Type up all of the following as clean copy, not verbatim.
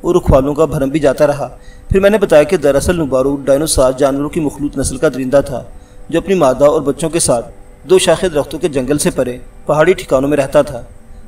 اور رکھوالوں کا بھرم بھی جاتا رہا۔ پھر میں نے بتایا کہ دراصل لومبارو ڈائنوسار جانوروں کی مخلوط نسل کا درندہ تھا جو اپنی مادہ اور بچوں کے ساتھ 2 شاخے درختوں کے جنگل سے پرے پہاڑی ٹھکانوں میں رہتا تھا۔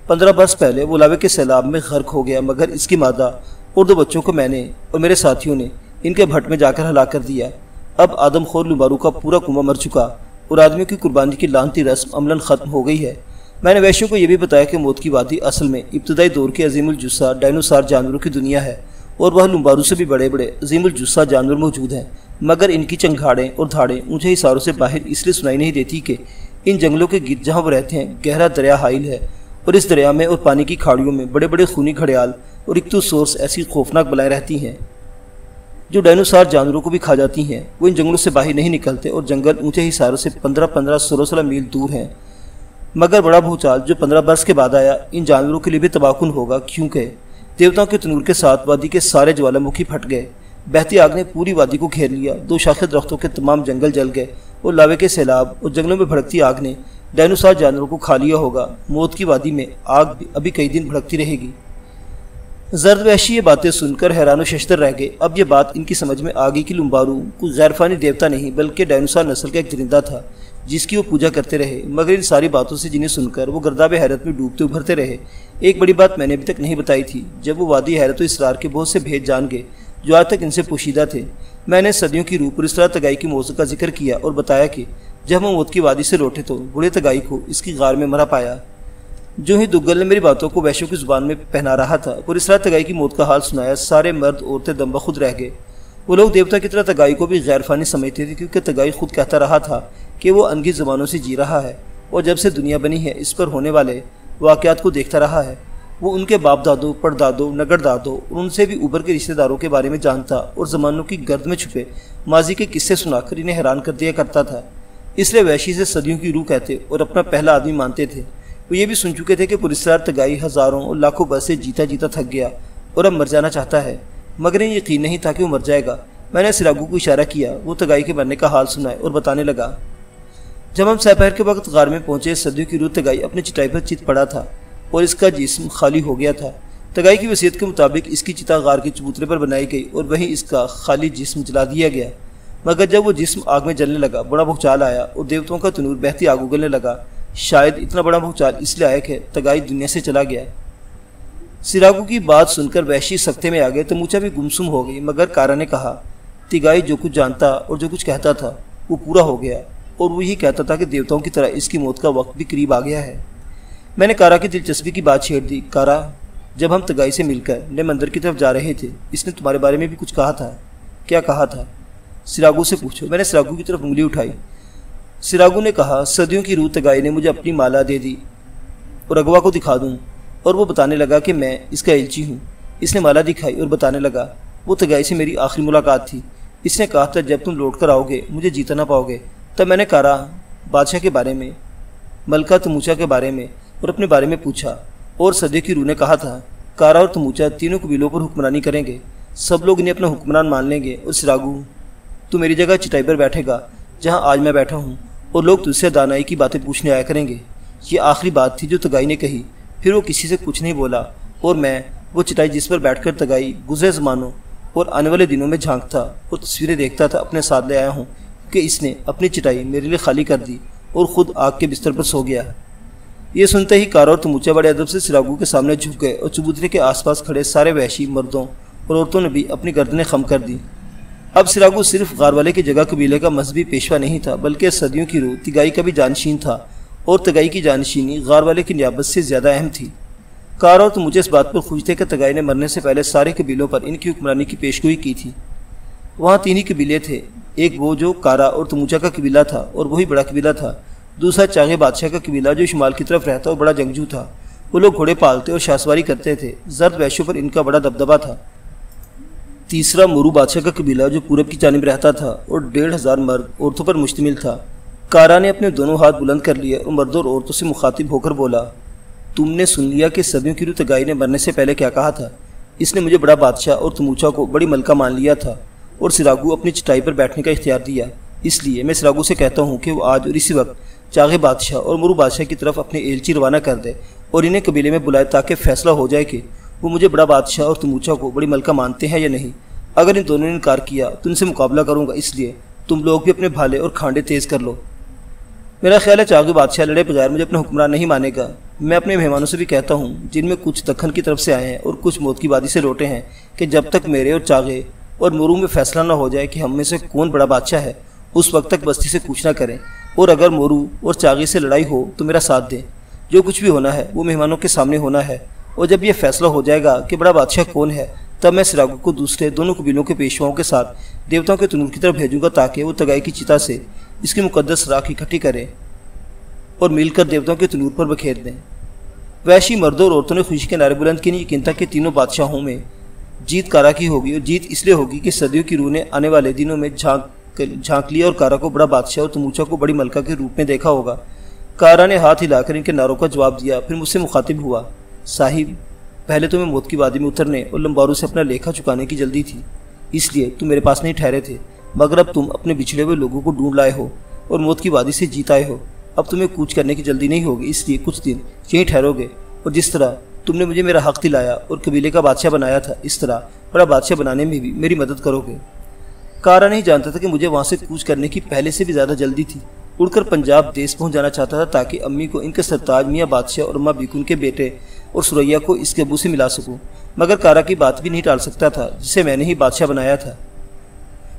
15 برس پہلے وہ لاوے کے سیلاب میں غرق ہو گیا، مگر اس کی مادہ اور 2 بچوں کو میں نے اور میرے ساتھیوں نے ان کے بھٹ میں جا کر ہلاک کر دیا۔ اب آدم خور لومبارو کا پورا کنبہ مر چکا اور آدمیوں کی قربانی کی لعنتی رسم عملاً ختم ہو گئی ہے۔ میں نے وحشیوں کو یہ بھی بتایا کہ موت کی وادی اصل میں ابتدائی دور کے عظیم الجثہ ڈائنوسار جانوروں کی دنیا ہے اور وہاں لومبارو سے بھی بڑے بڑے عظیم الجثہ جانور موجود ہیں، مگر ان کی چنگھاڑیں اور دھاڑیں اونچے حصاروں سے باہر اس لیے سنائی نہیں دیتی کہ ان جنگلوں کے گرد جہاں وہ رہتے ہیں گہرا دریا حائل ہے، اور اس دریا میں اور پانی کی کھاڑیوں میں بڑے بڑے خونی گھڑیال اور اکتوسورس ایسی خوفناک بلائیں رہتی ہیں جو ڈائنوسار جانوروں کو بھی کھا جاتی ہیں۔ وہ ان جنگلوں سے باہر نہیں نکلتے اور جنگل اونچے حصاروں سے 15-16 میل دور ہیں، مگر بڑا بھوچال جو 15 برس کے بعد آیا ان جانوروں کے لیے بھی تباہ کن ہوگا، کیونکہ دیوتاؤں کے تنور کے ساتھ وادی کے سارے جوالا مکھی پھٹ گئے۔ بہتی آگ نے پوری وادی کو گھیر لیا، 2 شاخے درختوں کے تمام جنگل جل گئے اور لاوے کے سیلاب اور جنگلوں میں بھڑکتی آگ نے ڈائنوسار جانوروں کو کھا لیا ہوگا۔ موت کی وادی میں آگ ابھی کئی دن بھڑکتی رہے گی۔ زرد وحشی یہ باتیں سن کر حیران و ششدر رہ گئے۔ اب یہ بات ان کی سمجھ میں آ گئی کہ لومبارو کوئی غیر فانی دیوتا نہیں بلکہ ڈائنوسار نسل کا ایک درندہ تھا جس کی وہ پوجا کرتے رہے، مگر ان ساری باتوں سے جنہیں سن کر وہ گرداب حیرت میں ڈوبتے ابھرتے رہے۔ ایک بڑی بات میں نے ابھی تک نہیں بتائی تھی، جب وہ وادی حیرت و اسرار کے بہت سے بھید جان گئے جو آج تک ان سے پوشیدہ تھے۔ میں نے صدیوں کی روح پر اس طرح تگائی کی موت کا ذکر کیا اور بتایا کہ جب ہم موت کی وادی سے لوٹے تو بوڑھے تگائی کو اس کی غار میں مرا پایا۔ جو ہی دگل نے میری باتوں کو وحشیوں کی زبان میں پہنا رہا تھا اور اس طرح تگائی کی موت کا حال سنایا، سارے مرد عورتیں دم بخود رہ گئے۔ وہ لوگ دیوتا کی طرح تگائی کو بھی غیر فانی سمجھتے تھے، کیونکہ تگائی خود کہتا رہا تھا کہ وہ انگیز زمانوں سے جی رہا ہے اور جب سے دنیا بنی ہے اس پر ہونے والے واقعات کو دیکھتا رہا ہے۔ وہ ان کے باپ دادوں، پڑدادوں، نگڑ دادوں اور ان سے بھی اوپر کے رشتہ داروں کے بارے میں جانتا اور زمانوں کی گرد میں چھپے ماضی کے قصے سنا کر انہیں حیران کر دیا کرتا تھا۔ اس لیے وحشی سے صدیوں کی روح کہتے اور اپنا پہلا آدمی مانتے تھے۔ وہ یہ بھی سن چکے تھے کہ پراسرار تگائی ہزاروں اور لاکھوں برس سے جیتا جیتا تھک گیا اور اب مر جانا چاہتا ہے، مگر انہیں یقین نہیں تھا کہ وہ مر جائے گا۔ میں نے سراگو کو اشارہ کیا، وہ تگائی کے مرنے کا حال سنائے اور بتانے لگا۔ جب ہم سپہر کے وقت غار میں پہنچے، صدیوں کی روح تگائی اپنی چٹائی پر چت پڑا تھا اور اس کا جسم خالی ہو گیا تھا۔ تگائی کی وصیت کے مطابق اس کی چتا غار کے چبوترے پر بنائی گئی اور وہیں اس کا خالی جسم جلا دیا گیا، مگر جب وہ جسم آگ میں جلنے لگا بڑا بھوچال آیا اور دیوتاؤں کا تنور بہتی آگ اگلنے لگا۔ شاید اتنا بڑا بھوچال اس لیے آیا کہ تگائی دنیا سے چلا گیا۔ سراگو کی بات سن کر وحشی سکتے میں آ گئے، تموچا بھی گمسم ہو گئی، مگر کارا نے کہا تگائی جو کچھ جانتا اور جو کچھ کہتا تھا وہ پورا ہو گیا، اور وہ یہی کہتا تھا کہ دیوتاؤں کی طرح اس کی موت کا وقت بھی قریب آ گیا ہے۔ میں نے کارا کی دلچسپی کی بات چھیڑ دی۔ کارا، جب ہم تگائی سے مل کر نئے مندر کی طرف جا رہے تھے اس نے تمہارے بارے میں بھی کچھ کہا تھا۔ کیا کہا تھا؟ سراگو سے پوچھو۔ میں نے سراگو کی طرف انگلی اٹھائی۔ سراگو نے کہا صدیوں کی روح تگائی نے مجھے اپنی مالا دے دی اور اغوا کو دکھا دوں، اور وہ بتانے لگا کہ میں اس کا ایلچی ہوں۔ اس نے مالا دکھائی اور بتانے لگا وہ تگائی سے میری آخری ملاقات تھی۔ اس نے کہا تھا جب تم لوٹ کر آؤ گے مجھے جیتا نہ پاؤ گے۔ تب میں نے کارا، بادشاہ کے بارے میں، ملکہ تموچا کے بارے میں اور اپنے بارے میں پوچھا، اور صدیوں کی روح نے کہا تھا کارا اور تموچا تینوں قبیلوں پر حکمرانی کریں گے، سب لوگ انہیں اپنا حکمران مان لیں گے، اور سراگو تو میری جگہ چٹائی پر بیٹھے گا جہاں آج میں بیٹھا ہوں، اور لوگ تجھ سے دانائی کی باتیں پوچھنے آیا کریں گے۔ یہ آخری بات تھی جو تگائی نے کہی۔ پھر وہ کسی سے کچھ نہیں بولا، اور میں وہ چٹائی جس پر بیٹھ کر تگائی گزرے زمانوں اور آنے والے دنوں میں جھانکتا اور تصویریں دیکھتا تھا اپنے ساتھ لے آیا ہوں، کہ اس نے اپنی چٹائی میرے لیے خالی کر دی اور خود آگ کے بستر پر سو گیا۔ یہ سنتے ہی کارا اور تموچا بڑے ادب سے سراگو کے سامنے جھک گئے، اور چبوترے کے آس پاس کھڑے سارے وحشی مردوں اور عورتوں نے بھی اپنی گردنیں خم کر دی۔ اب سراگو صرف غار والے کی جگہ قبیلے کا مذہبی پیشوا نہیں تھا، بلکہ صدیوں کی روح تگائی کا بھی جانشین تھا، اور تگائی کی جانشینی غار والے کی نیابت سے زیادہ اہم تھی۔ کارا اور تموچا اس بات پر خوش تھے کہ تگائی نے مرنے سے پہلے سارے قبیلوں پر ان کی حکمرانی کی پیشگوئی کی تھی۔ وہاں 3 ہی قبیلے تھے، ایک وہ جو کارا اور تموچا کا قبیلہ تھا اور وہی بڑا قبیلہ تھا، دوسرا چاغے بادشاہ کا قبیلہ جو شمال کی طرف رہتا اور بڑا جنگجو تھا۔ وہ لوگ گھوڑے پالتے اور شاہسواری کرتے تھے، زرد وحشیوں پر ان کا بڑا دبدبہ تھا۔ تیسرا مرو بادشاہ کا قبیلہ جو پورب کی جانب رہتا تھا اور 1500 مرد عورتوں پر مشتمل تھا۔ کارا نے اپنے دونوں ہاتھ بلند کر لیے اور مردوں اور عورتوں سے مخاطب ہو کر بولا، تم نے سن لیا کہ صدیوں کی روح تگائی نے مرنے سے پہلے کیا کہا تھا۔ اس نے مجھے بڑا بادشاہ اور تموچا کو بڑی ملکہ مان لیا تھا اور سراگو اپنی چٹائی پر بیٹھنے کا اختیار دیا۔ اس لیے میں سراگو سے کہتا ہوں کہ وہ آج اور اسی وقت چاغے بادشاہ اور مرو بادشاہ کی طرف اپنے ایلچی روانہ کر دے اور انہیں قبیلے میں بلائے تاکہ فیصلہ ہو جائے کہ وہ مجھے بڑا بادشاہ اور تموچا کو بڑی ملکہ مانتے ہیں یا نہیں۔ اگر ان دونوں نے انکار کیا تو ان سے مقابلہ کروں گا، اس لیے تم لوگ بھی اپنے بھالے اور کھانڈے تیز کر لو۔ میرا خیال ہے چاغی بادشاہ لڑے بغیر مجھے اپنا حکمران نہیں مانے گا۔ میں اپنے مہمانوں سے بھی کہتا ہوں، جن میں کچھ دکن کی طرف سے آئے ہیں اور کچھ موت کی وادی سے لوٹے ہیں، کہ جب تک میرے اور چاغے اور مورو میں فیصلہ نہ ہو جائے کہ ہم میں سے کون بڑا بادشاہ ہے، اس وقت تک بستی سے کوچ نہ کریں، اور اگر مورو اور چاغے سے لڑائی ہو تو میرا ساتھ دیں۔ جو کچھ بھی ہونا ہے وہ مہمانوں کے سامنے ہونا ہے، اور جب یہ فیصلہ ہو جائے گا کہ بڑا بادشاہ کون ہے، تب میں سراغو کو دوسرے دونوں قبیلوں کے پیشواؤں کے ساتھ دیوتاؤں کے تنور کی طرف بھیجوں گا، تاکہ وہ تگائی کی چتا سے اس کی مقدس راکھ اکٹھی کریں اور مل کر دیوتاؤں کے تنور پر بکھیر دیں۔ وحشی مردوں اور عورتوں نے خوشی کے نعرے بلند کیے، یقین تھا کہ تینوں بادشاہوں میں جیت کارا کی ہوگی، اور جیت اس لیے ہوگی کہ صدیوں کی روح نے آنے والے دنوں میں جھانک لیا اور کارا کو بڑا بادشاہ اور تموچا کو بڑی ملکہ کے روپ میں دیکھا ہوگا۔ کارا نے ہاتھ ہلا کر ان کے نعروں کا جواب دیا، پھر مجھ سے مخاطب ہوا، صاحب، پہلے تمہیں موت کی وادی میں اترنے اور لمبارو سے اپنا لیکھا چکانے کی جلدی تھی، اس لیے تم میرے پاس نہیں ٹھہرے تھے، مگر اب تم اپنے بچھڑے ہوئے لوگوں کو ڈھونڈ لائے ہو اور موت کی وادی سے جیت آئے ہو۔ اب تمہیں کوچ کرنے کی جلدی نہیں ہوگی، اس لیے کچھ دن یہیں ٹھہرو گے، اور جس طرح تم نے مجھے میرا حق دلایا اور قبیلے کا بادشاہ بنایا تھا، اس طرح بڑا بادشاہ بنانے میں بھی میری مدد کرو گے۔ کارا نہیں جانتا تھا کہ مجھے وہاں سے کوچ کرنے کی پہلے سے بھی زیادہ جلدی تھی۔ اڑ کر پنجاب دیس پہنچ جانا چاہتا تھا، تاکہ امی کو ان کے سرتاج میاں بادشاہ اور اماں بیکن کے بیٹے اور سریا کو اس کے ابو سے ملا سکوں، مگر کارا کی بات بھی نہیں ٹال سکتا تھا جسے میں نے ہی بادشاہ بنایا تھا۔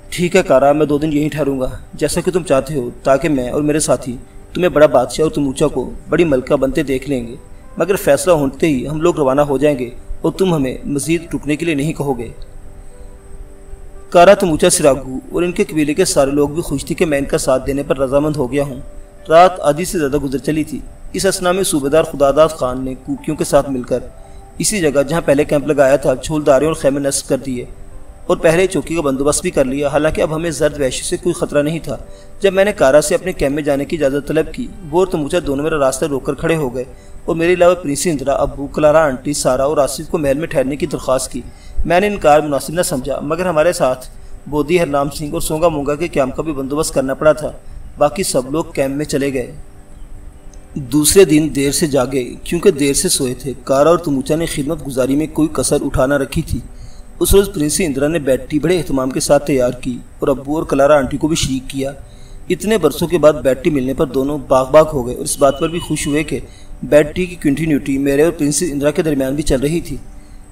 ٹھیک ہے کارا، میں 2 دن یہیں ٹھہروں گا، جیسا کہ تم چاہتے ہو، تاکہ میں اور میرے ساتھی تمہیں بڑا بادشاہ اور تموچا کو بڑی ملکہ بنتے دیکھ لیں گے، مگر فیصلہ ہوتے ہی ہم لوگ روانہ ہو جائیں گے اور تم ہمیں مزید رکنے کے لیے نہیں کہو گے۔ کارا، تموچا، سراغو اور ان کے قبیلے کے سارے لوگ بھی خوش تھے کہ میں ان کا ساتھ دینے پر رضامند ہو گیا ہوں۔ رات آدھی سے زیادہ گزر چلی تھی۔ اس اثنا میں صوبیدار خداداد خان نے کوکیوں کے ساتھ مل کر اسی جگہ جہاں پہلے کیمپ لگایا تھا چھولداریں اور خیمے نصب کر دیے اور پہلے چوکی کا بندوبست بھی کر لیا۔ حالانکہ اب ہمیں زرد وحشی سے کوئی خطرہ نہیں تھا۔ جب میں نے کارا سے اپنے کیمپ میں جانے کی اجازت طلب کی، وہ اور تموچا دونوں میرا راستہ روک کر کھڑے ہو گئے اور میرے علاوہ پرنسی اندرا، ابو، کلارا آنٹی، سارا اور آصف کو محل میں ٹھہرنے کی درخواست کی۔ میں نے انکار مناسب نہ سمجھا، مگر ہمارے ساتھ بودھی، ہرنام سنگھ اور سونگا مونگا کے کیمپ کا بھی بندوبست کرنا پڑا تھا۔ باقی سب لوگ کیمپ میں چلے گئے۔ دوسرے دن دیر سے جاگے کیونکہ دیر سے سوئے تھے۔ کارا اور تموچا نے خدمت گزاری میں کوئی کسر اٹھا نہ رکھی تھی۔ اس روز پرنسی اندرا نے بیٹی بڑے اہتمام کے ساتھ تیار کی اور ابو اور کلارا آنٹی کو بھی شریک کیا۔ اتنے برسوں کے بعد بیٹی ملنے پر دونوں باغ باغ ہو گئے اور اس بات پر بھی خوش ہوئے کہ بیٹی کی کنٹینیوٹی میرے اور پرنسی اندرا کے درمیان بھی چل رہی تھی۔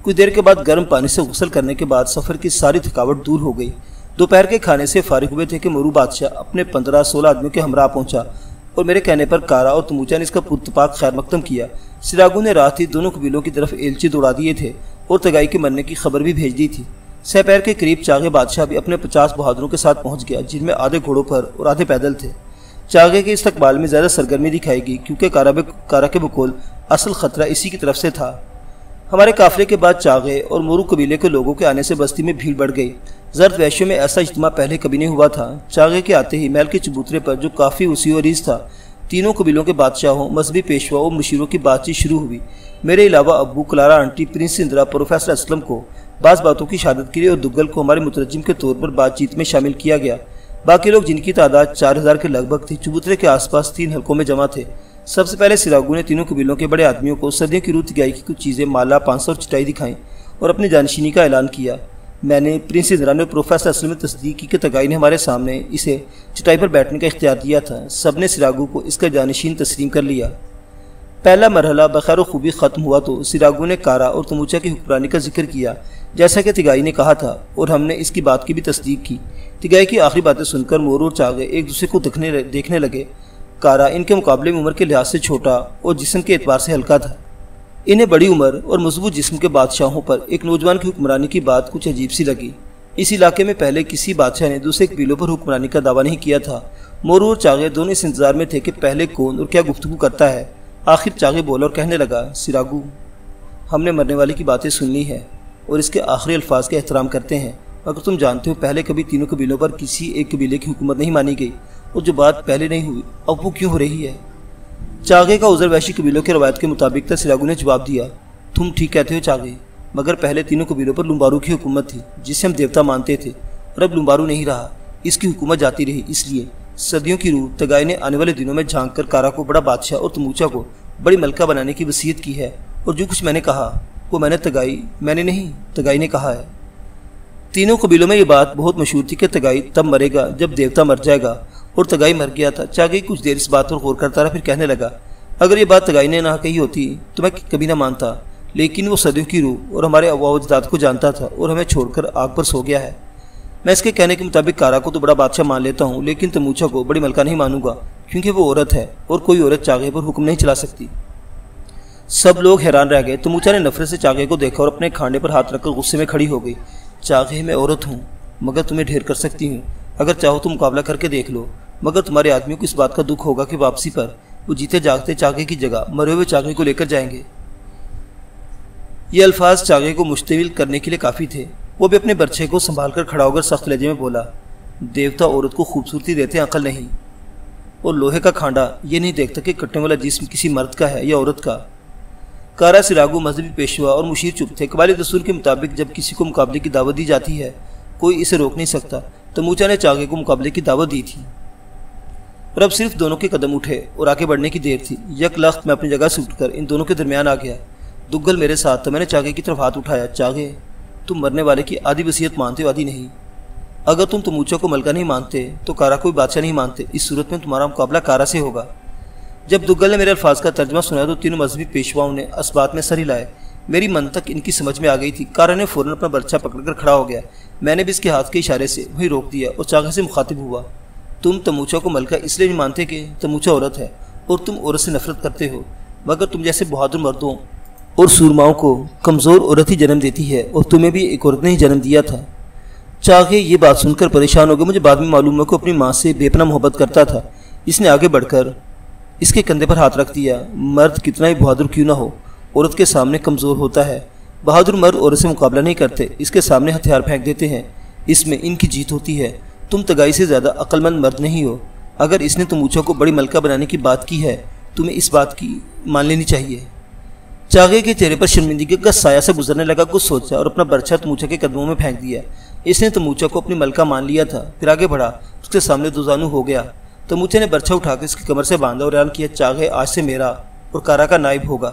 کچھ دیر کے بعد گرم پانی سے غسل کرنے کے بعد سفر کی ساری تھکاوٹ دور ہو گئی۔ دوپہر کے کھانے سے فارغ ہوئے تھے کہ مورو بادشاہ اپنے 15-16 آدمیوں کے ہمراہ پہنچا اور میرے کہنے پر کارا اور تموچا نے اس کا پرتپاک خیر مقدم کیا۔ سراغو نے رات ہی دونوں قبیلوں کی طرف ایلچی دوڑا دیے تھے اور تگائی کے مرنے کی خبر بھی بھیج دی تھی۔ سپہر کے قریب چاغے بادشاہ بھی اپنے 50 بہادروں کے ساتھ پہنچ گیا، جن میں آدھے گھوڑوں پر اور آدھے پیدل تھے۔ چاغے کے استقبال میں زیادہ سرگرمی دکھائی گئی کیونکہ کارا کے بقول اصل خطرہ اسی کی طرف سے تھا۔ ہمارے قافلے کے بعد چاغے اور مورو قبیلے کے لوگوں کے آنے سے بستی میں بھیڑ بڑھ گئی۔ زرد وحشیوں میں ایسا اجتماع پہلے کبھی نہیں ہوا تھا۔ چاغے کے آتے ہی محل کے چبوترے پر، جو کافی وسیع و عریض تھا، تینوں قبیلوں کے بادشاہوں، مذہبی پیشواؤں اور مشیروں کی بات چیت شروع ہوئی۔ میرے علاوہ ابو، Clara aunty, prince Indira, professor Aslam کو بعض باتوں کی شہادت کے لیے اور دگل کو ہمارے مترجم کے طور پر بات چیت میں شامل کیا گیا۔ باقی لوگ، جن کی تعداد 4000 کے لگ بھگ تھی، چبوترے کے آس پاس 3 حلقوں میں جمع تھے۔ سب سے پہلے سراغو نے تینوں قبیلوں کے بڑے آدمیوں کو صدیوں کی روح تگائی کی کچھ چیزیں، مالا، 500 اور چٹائی دکھائیں اور اپنی جانشینی کا اعلان کیا۔ میں نے، پرنس اندرا نے، پروفیسر اسلم نے تصدیق کی کہ تگائی نے ہمارے سامنے اسے چٹائی پر بیٹھنے کا اختیار دیا تھا۔ سب نے سراغو کو اس کا جانشین تسلیم کر لیا۔ پہلا مرحلہ بخیر و خوبی ختم ہوا تو سراغو نے کارا اور تموچا کی حکمرانی کا ذکر کیا، جیسا کہ تگائی نے کہا تھا، اور ہم نے اس کی بات کی بھی تصدیق کی۔ تگائی کی آخری باتیں سن کر مورو اور چاغے ایک دوسرے کو دیکھنے لگے۔ کارا ان کے مقابلے میں عمر کے لحاظ سے چھوٹا اور جسم کے اعتبار سے ہلکا تھا۔ انہیں بڑی عمر اور مضبوط جسم کے بادشاہوں پر ایک نوجوان کی حکمرانی کی بات کچھ عجیب سی لگی۔ اس علاقے میں پہلے کسی بادشاہ نے دوسرے قبیلوں پر حکمرانی کا دعویٰ نہیں کیا تھا۔ مورو اور چاغے دونوں اس انتظار میں تھے کہ پہلے کون اور کیا گفتگو کرتا ہے۔ آخر چاغے بولا اور کہنے لگا، سراغو، ہم نے مرنے والے کی باتیں سن لی ہیں اور اس کے آخری الفاظ کا احترام کرتے ہیں، مگر تم جانتے ہو پہلے کبھی تینوں قبیلوں پر کسی ایک قبیلے کی حکومت نہیں مانی گئی، اور جو بات پہلے نہیں ہوئی اب وہ کیوں ہو رہی ہے؟ چاغے کا عذر وحشی قبیلوں کے روایت کے مطابق تھا۔ سراغو نے جواب دیا، تم ٹھیک کہتے ہو چاغے، مگر پہلے تینوں قبیلوں پر لمبارو کی حکومت تھی جسے ہم دیوتا مانتے تھے، اور اب لمبارو نہیں رہا، اس کی حکومت جاتی رہی۔ اس لیے صدیوں کی روح تگائی نے آنے والے دنوں میں جھانک کر کارا کو بڑا بادشاہ اور تموچا کو بڑی ملکہ بنانے کی وصیت کی ہے، اور جو کچھ میں نے کہا وہ میں نے نہیں, تگائی نے کہا ہے۔ تینوں قبیلوں میں یہ بات بہت مشہور تھی کہ تگائی تب مرے گا جب دیوتا مر جائے گا، اور تگائی مر گیا تھا۔ چاگئی کچھ دیر اس بات پر غور کرتا رہا، پھر کہنے لگا، اگر یہ بات تگائی نے نہ کہی ہوتی تو میں کبھی نہ مانتا، لیکن وہ صدیوں کی روح اور ہمارے آباء و اجداد کو جانتا تھا اور ہمیں چھوڑ کر آگ پر سو گیا ہے۔ میں اس کے کہنے کے مطابق کارا کو تو بڑا بادشاہ مان لیتا ہوں، لیکن تموچا کو بڑی ملکہ نہیں مانوں گا، کیونکہ وہ عورت ہے اور کوئی عورت چاگئی پر حکم نہیں چلا سکتی۔ سب لوگ حیران رہ گئے۔ تموچا نے نفرت سے چاگئی کو دیکھا اور اپنے کھانڈے پر ہاتھ رکھ کر غصے میں کھڑی ہو گئی۔ چاگئی، میں عورت ہوں مگر تمہیں ڈھیر کر سکتی ہوں، اگر چاہو تو مقابلہ کر کے دیکھ لو، مگر تمہارے آدمیوں کو اس بات کا دکھ ہوگا کہ واپسی پر وہ جیتے جاگتے چاگئی کی جگہ مرے ہوئے چاگئی کو لے کر جائیں گے۔ یہ الفاظ چاگئی کو مشتعل کرنے کے لیے کافی تھے۔ وہ بھی اپنے برچھے کو سنبھال کر کھڑا ہو کر سخت لہجے میں بولا، دیوتا عورت کو خوبصورتی دیتے ہیں، عقل نہیں، اور لوہے کا کھانڈا یہ نہیں دیکھتا کہ کٹنے والا جسم کسی مرد کا ہے یا عورت کا۔ کارا سراگو مذہبی پیشوا اور مشیر چپ تھے۔ قبائلی دستور کے مطابق جب کسی کو مقابلے کی دعوت دی جاتی ہے کوئی اسے روک نہیں سکتا۔ تموچا نے چاگئی کو مقابلے کی دعوت دی تھی، اور اب صرف دونوں کے قدم اٹھے اور آگے بڑھنے کی دیر تھی۔ یک لخت میں اپنی جگہ سے اٹھ کر ان دونوں کے درمیان آ گیا۔ دگل میرے ساتھ تھا۔ میں نے چاگئی کی طرف ہاتھ اٹھایا۔ چاگئی، تم مرنے والے کی آدھی وصیت مانتے ہو، آدھی نہیں۔ اگر تم تموچا کو ملکہ نہیں مانتے تو کارا کو بھی بادشاہ نہیں مانتے۔ اس صورت میں تمہارا مقابلہ کارا سے ہوگا۔ جب دگل نے میرے الفاظ کا ترجمہ سنا تو تینوں مذہبی پیشواؤں نے اسبات میں سر ہلائے۔ میری منطق ان کی سمجھ میں آ گئی تھی۔ کارا نے فوراً اپنا برچہ پکڑ کر کھڑا ہو گیا۔ میں نے بھی اس کے ہاتھ کے اشارے سے وہیں روک دیا اور چاگئی سے مخاطب ہوا، تم تموچا کو ملکہ اس لیے نہیں مانتے کہ تموچا عورت ہے اور تم عورت سے نفرت کرتے ہو، مگر تم جیسے بہادر مردوں اور سورماؤں کو کمزور عورت ہی جنم دیتی ہے، اور تمہیں بھی ایک عورت نے ہی جنم دیا تھا۔ چاگئی یہ بات سن کر پریشان ہو گئے۔ مجھے بعد میں معلوم ہوا کہ اپنی ماں سے بے پناہ محبت کرتا تھا۔ اس نے آگے بڑھ کر اس کے کندھے پر ہاتھ رکھ دیا۔ مرد کتنا ہی بہادر کیوں نہ ہو، عورت کے سامنے کمزور ہوتا ہے۔ بہادر مرد عورت سے مقابلہ نہیں کرتے، اس کے سامنے ہتھیار پھینک دیتے ہیں، اس میں ان کی جیت ہوتی ہے۔ تم تگائی سے زیادہ عقل مند مرد نہیں ہو۔ اگر اس نے تموچا کو بڑی ملکہ بنانے کی بات کی ہے تمہیں اس بات کی مان لینی چاہیے۔ چاگئی کے چہرے پر شرمندگی کا سایہ سے گزرنے لگا۔ کچھ سوچا اور اپنا برچہ تموچا کے قدموں میں پھینک دیا۔ اس نے تموچا کو اپنی ملکہ مان لیا تھا، پھر آگے بڑھا، اس کے سامنے دوزانو ہو گیا۔ تموچا نے برچہ اٹھا کر اس کی کمر سے باندھا اور اعلان کیا، چاگئی آج سے میرا اور کارا کا نائب ہوگا۔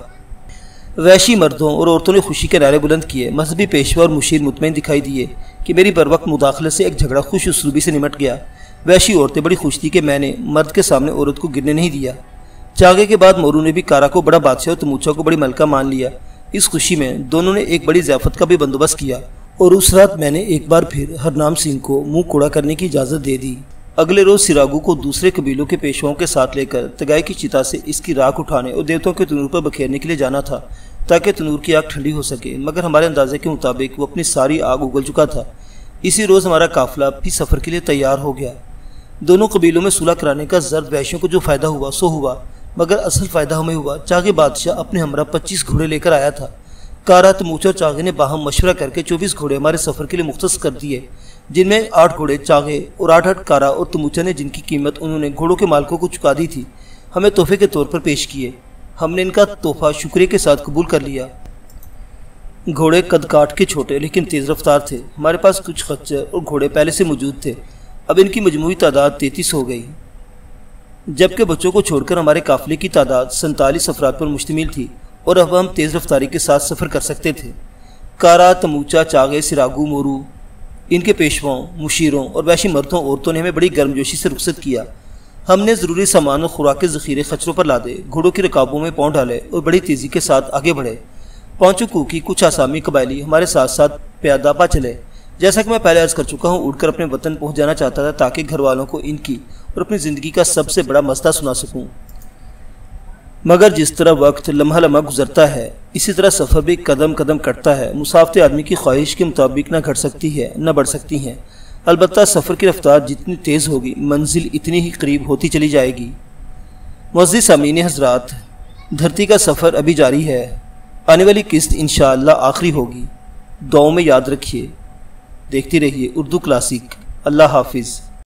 وحشی مردوں اور عورتوں نے خوشی کے نعرے بلند کیے۔ مذہبی پیشوا اور مشیر مطمئن دکھائی دیے کہ میری بروقت مداخلت سے ایک جھگڑا خوش اسلوبی سے نمٹ گیا۔ وحشی عورتیں بڑی خوش تھی کہ میں نے مرد کے سامنے عورت کو گرنے نہیں دیا۔ چاگئی کے بعد مورو نے بھی کارا کو بڑا بادشاہ اور تموچا کو بڑی ملکہ مان لیا۔ اس خوشی میں دونوں نے ایک بڑی ضیافت کا بھی بندوبست کیا، اور اس رات میں نے ایک بار پھر ہرنام سنگھ کو منہ کوڑا کرنے کی اجازت دے دی۔ اگلے روز سراگو کو دوسرے قبیلوں کے پیشواؤں کے ساتھ لے کر تگائی کی چتا سے اس کی راکھ اٹھانے اور دیوتوں کے تنور پر بکھیرنے کے لیے جانا تھا تاکہ تنور کی آگ ٹھنڈی ہو سکے، مگر ہمارے اندازے کے مطابق وہ اپنی ساری آگ اگل چکا تھا۔ اسی روز ہمارا قافلہ بھی سفر کے لیے تیار ہو گیا۔ دونوں قبیلوں میں صلح کرانے کا زرد وحشیوں کو جو فائدہ ہوا سو ہوا، مگر اصل فائدہ ہمیں ہوا۔ چاگئی بادشاہ اپنے ہمراہ 25 گھوڑے لے کر آیا تھا۔ کارا، تموچا اور چاگئی نے باہم مشورہ کر کے 24 گھوڑے ہمارے سفر کے لیے مختص کر دیے، جن میں 8 گھوڑے چاگئی اور 8 کارا اور تموچا نے، جن کی قیمت انہوں نے گھوڑوں کے مالکوں کو چکا دی تھی، ہمیں تحفے کے طور پر پیش کیے۔ ہم نے ان کا تحفہ شکریہ کے ساتھ قبول کر لیا۔ گھوڑے قد کاٹ کے چھوٹے لیکن تیز رفتار تھے۔ ہمارے پاس کچھ خچر اور گھوڑے پہلے سے موجود تھے۔ اب ان کی مجموعی تعداد 33 ہو گئی، جبکہ بچوں کو چھوڑ کر ہمارے قافلے کی تعداد 47 افراد پر مشتمل تھی، اور اب ہم تیز رفتاری کے ساتھ سفر کر سکتے تھے۔ کارا، تموچا، چاگئی، سراگو، مورو، ان کے پیشواؤں، مشیروں اور وحشی مردوں عورتوں نے ہمیں بڑی گرمجوشی سے رخصت کیا۔ ہم نے ضروری سامان اور خوراک کے ذخیرے خچروں پر لادے، گھوڑوں کی رکابوں میں پاؤں ڈالے اور بڑی تیزی کے ساتھ آگے بڑھے۔ پانچوں کوکی کچھ آسامی قبائلی ہمارے ساتھ ساتھ پیادہ پا چلے۔ جیسا کہ میں پہلے عرض کر چکا ہوں، اڑ کر اپنے وطن پہنچ جانا چاہتا تھا تاکہ گھر والوں کو ان کی اور اپنی زندگی کا سب سے بڑا مسئلہ سنا سکوں، مگر جس طرح وقت لمحہ لمحہ گزرتا ہے اسی طرح سفر بھی قدم قدم کٹتا ہے۔ مسافت آدمی کی خواہش کے مطابق نہ گھٹ سکتی ہے نہ بڑھ سکتی ہیں، البتہ سفر کی رفتار جتنی تیز ہوگی منزل اتنی ہی قریب ہوتی چلی جائے گی۔ معزز سامعین حضرات، دھرتی کا سفر ابھی جاری ہے، آنے والی قسط انشاءاللہ آخری ہوگی۔ دعاؤں میں یاد رکھیے، دیکھتی رہیے اردو کلاسک۔ اللہ حافظ۔